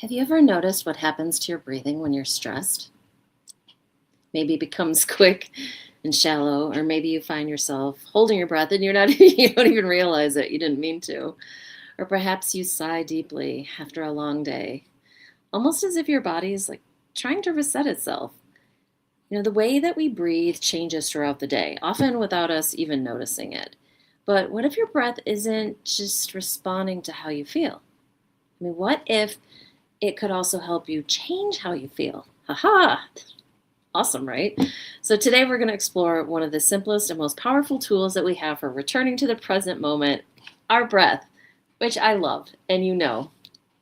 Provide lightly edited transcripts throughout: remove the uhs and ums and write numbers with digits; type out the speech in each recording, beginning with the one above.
Have you ever noticed what happens to your breathing when you're stressed? Maybe it becomes quick and shallow, or maybe you find yourself holding your breath and you're not you don't even realize it. You didn't mean to. Or perhaps you sigh deeply after a long day, almost as if your body's like trying to reset itself. The way that we breathe changes throughout the day, often without us even noticing it. But what if your breath isn't just responding to how you feel? What if it could also help you change how you feel? Haha! Awesome, right? So, today we're going to explore one of the simplest and most powerful tools that we have for returning to the present moment, our breath, which I love. And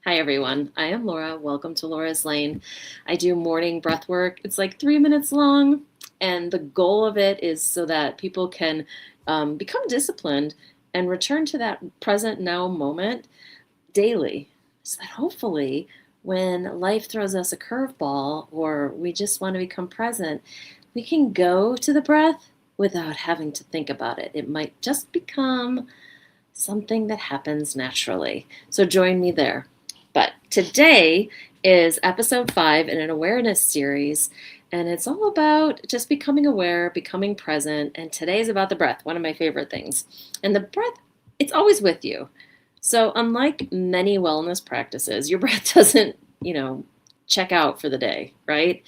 hi everyone. I am Laura. Welcome to Laura's Lane. I do morning breath work. It's like 3 minutes long. And the goal of it is so that people can become disciplined and return to that present now moment daily. So that hopefully when life throws us a curveball or we just want to become present, we can go to the breath without having to think about it. It might just become something that happens naturally. So join me there. But today is episode 5 in an awareness series, and it's all about just becoming aware, becoming present. And today's about the breath, one of my favorite things. And the breath, it's always with you. So unlike many wellness practices, your breath doesn't, check out for the day, right?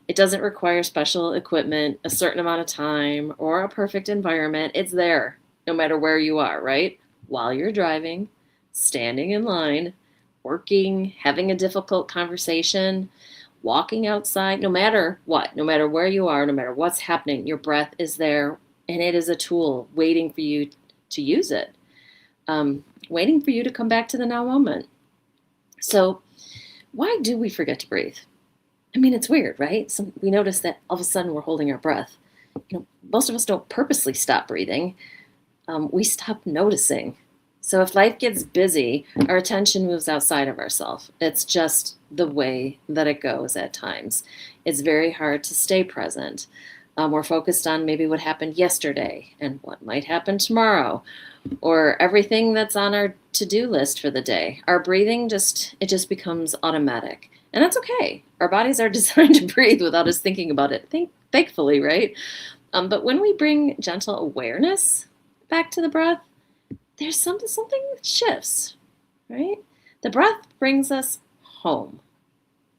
It doesn't require special equipment, a certain amount of time, or a perfect environment. It's there no matter where you are, right? While you're driving, standing in line, working, having a difficult conversation, walking outside, no matter what, no matter where you are, no matter what's happening, your breath is there and it is a tool waiting for you to use it, waiting for you to come back to the now moment. So, why do we forget to breathe? It's weird, right? We notice that all of a sudden we're holding our breath. Most of us don't purposely stop breathing. We stop noticing. So if life gets busy, our attention moves outside of ourselves. It's just the way that it goes at times. It's very hard to stay present. We're focused on maybe what happened yesterday and what might happen tomorrow, or everything that's on our to-do list for the day. Our breathing just becomes automatic. And that's okay. Our bodies are designed to breathe without us thinking about it. Thankfully, right? But when we bring gentle awareness back to the breath, there's something that shifts, right? The breath brings us home.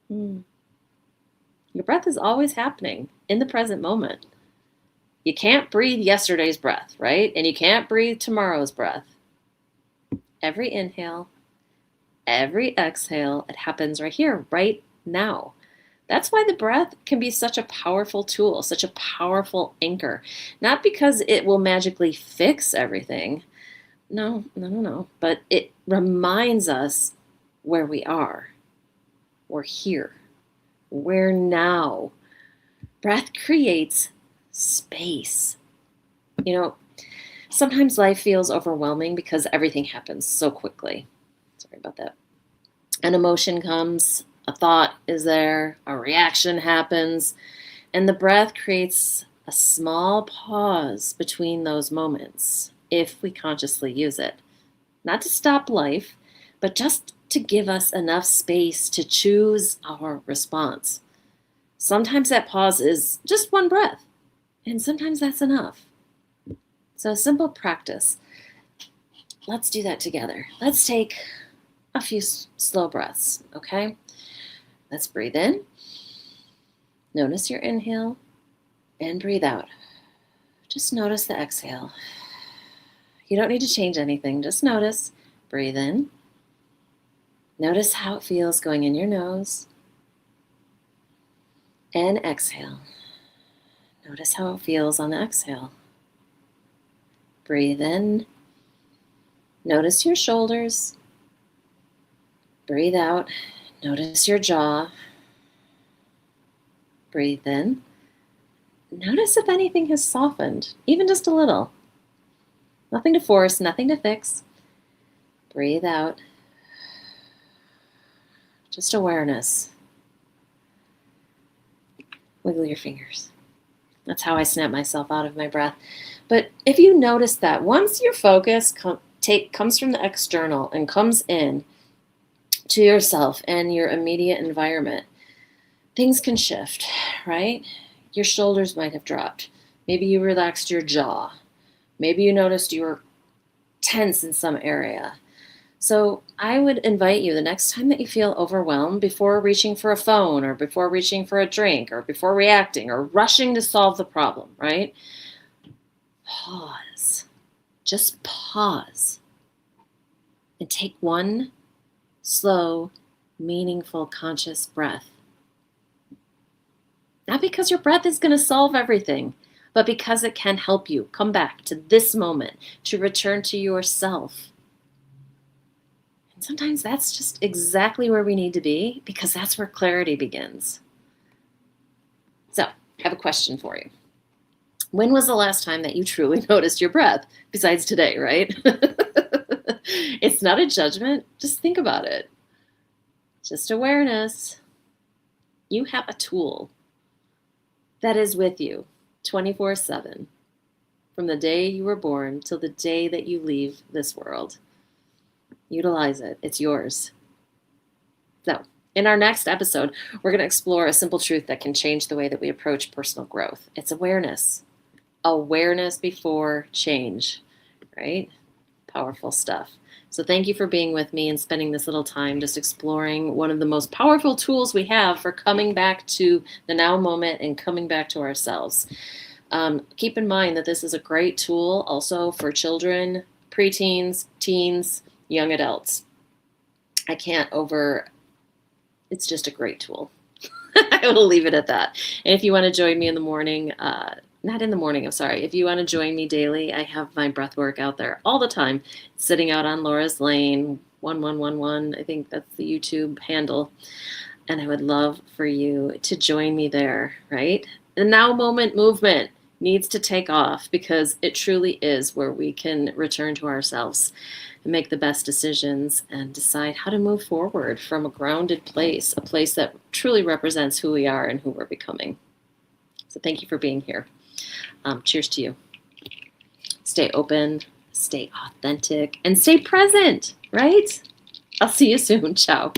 Your breath is always happening in the present moment. You can't breathe yesterday's breath, right? And you can't breathe tomorrow's breath. Every inhale, every exhale, it happens right here, right now. That's why the breath can be such a powerful tool, such a powerful anchor. Not because it will magically fix everything. No. But it reminds us where we are. We're here. We're now. Breath creates space. Sometimes life feels overwhelming because everything happens so quickly. Sorry about that. An emotion comes, a thought is there, a reaction happens, and the breath creates a small pause between those moments if we consciously use it. Not to stop life, but just to give us enough space to choose our response. Sometimes that pause is just one breath, and sometimes that's enough. So, a simple practice. Let's do that together. Let's take a few slow breaths, okay? Let's breathe in. Notice your inhale and breathe out. Just notice the exhale. You don't need to change anything. Just notice. Breathe in. Notice how it feels going in your nose. And exhale. Notice how it feels on the exhale. Breathe in. Notice your shoulders. Breathe out. Notice your jaw. Breathe in. Notice if anything has softened, even just a little. Nothing to force, nothing to fix. Breathe out. Just awareness. Wiggle your fingers. That's how I snap myself out of my breath. But if you notice that once your focus comes from the external and comes in, to yourself and your immediate environment, things can shift, right? Your shoulders might have dropped. Maybe you relaxed your jaw. Maybe you noticed you were tense in some area. So I would invite you the next time that you feel overwhelmed, before reaching for a phone or before reaching for a drink or before reacting or rushing to solve the problem, right? Pause. Just pause and take one slow, meaningful, conscious breath. Not because your breath is going to solve everything, but because it can help you come back to this moment, to return to yourself. And sometimes that's just exactly where we need to be, because that's where clarity begins. So, I have a question for you. When was the last time that you truly noticed your breath? Besides today, right? It's not a judgment. Just think about it. Just awareness. You have a tool that is with you 24/7, from the day you were born till the day that you leave this world. Utilize it. It's yours. So, in our next episode, we're going to explore a simple truth that can change the way that we approach personal growth. It's awareness. Awareness before change, right? Powerful stuff. So thank you for being with me and spending this little time just exploring one of the most powerful tools we have for coming back to the now moment and coming back to ourselves. Keep in mind that this is a great tool also for children, preteens, teens, young adults. It's just a great tool. I will leave it at that. And if you want to join me in the morning, if you want to join me daily, I have my breath work out there all the time, sitting out on Laura's Lane 1111. I think that's the YouTube handle. And I would love for you to join me there, right? The now moment movement needs to take off, because it truly is where we can return to ourselves and make the best decisions and decide how to move forward from a grounded place, a place that truly represents who we are and who we're becoming. So thank you for being here. Cheers to you. Stay open, stay authentic, and stay present, right? I'll see you soon. Ciao.